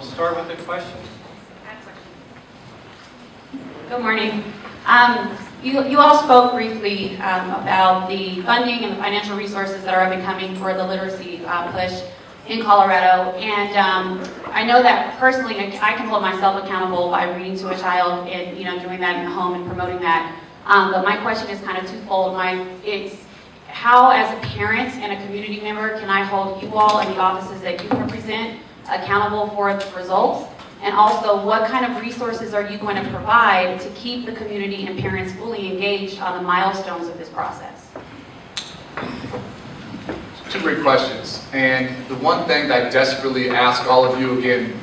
we'll start with the questions. Good morning. You all spoke briefly about the funding and the financial resources that are up and coming for the literacy push in Colorado. And I know that personally I can hold myself accountable by reading to a child and doing that in the home and promoting that. But my question is kind of twofold. It's how, as a parent and a community member, can I hold you all and the offices that you represent accountable for the results? And also, what kind of resources are you going to provide to keep the community and parents fully engaged on the milestones of this process? Two great questions. And the one thing that I desperately ask all of you, again,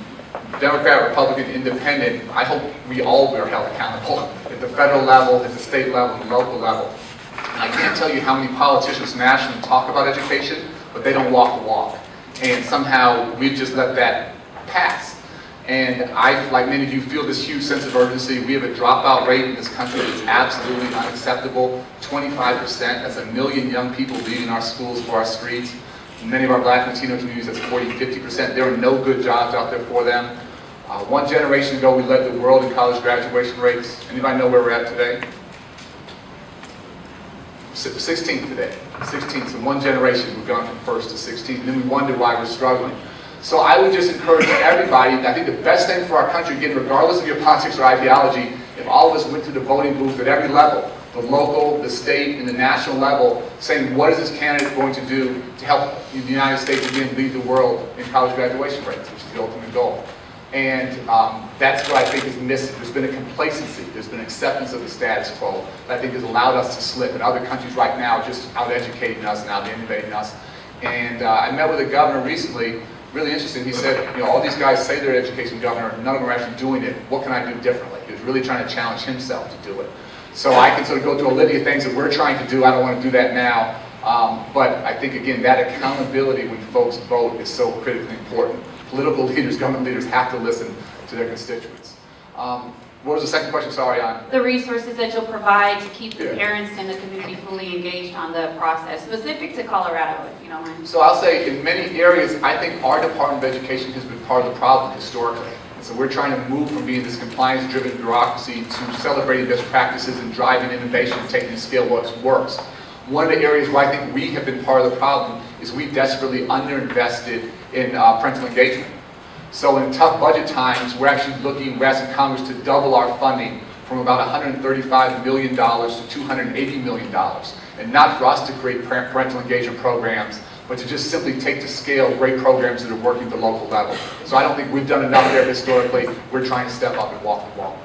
Democrat, Republican, Independent, I hope we all are held accountable at the federal level, at the state level, and the local level. And I can't tell you how many politicians nationally talk about education, but they don't walk the walk. And somehow we've just let that pass. And I, like many of you, feel this huge sense of urgency. We have a dropout rate in this country that is absolutely unacceptable. 25%, that's 1 million young people leaving our schools for our streets. In many of our Black and Latino communities, that's 40, 50%. There are no good jobs out there for them. One generation ago, we led the world in college graduation rates. Anybody know where we're at today? 16th today. 16th. So one generation, we've gone from first to 16th. And then we wonder why we're struggling. So I would just encourage everybody, I think the best thing for our country, again, regardless of your politics or ideology, if all of us went to the voting booth at every level, the local, the state, and the national level, saying what is this candidate going to do to help the United States again lead the world in college graduation rates, which is the ultimate goal. And that's what I think is missing. There's been a complacency, there's been acceptance of the status quo that I think has allowed us to slip. And other countries right now are just out-educating us and out-innovating us. And I met with a governor recently, really interesting. He said, all these guys say they're education governor, none of them are actually doing it. What can I do differently? He was really trying to challenge himself to do it. So I can sort of go through a litany of things that we're trying to do. I don't want to do that now. But I think, again, that accountability when folks vote is so critically important. Political leaders, government leaders have to listen to their constituents. What was the second question? Sorry, Anne. The resources that you'll provide to keep the parents and the community fully engaged on the process, specific to Colorado, if you don't mind. So I'll say in many areas, I think our Department of Education has been part of the problem historically. And so we're trying to move from being this compliance-driven bureaucracy to celebrating best practices and driving innovation and taking the scale what works. One of the areas where I think we have been part of the problem is we desperately underinvested in parental engagement. So in tough budget times, we're actually looking, we're asking Congress to double our funding from about $135 million to $280 million. And not for us to create parental engagement programs, but to just simply take to scale great programs that are working at the local level. So I don't think we've done enough there historically. We're trying to step up and walk the walk.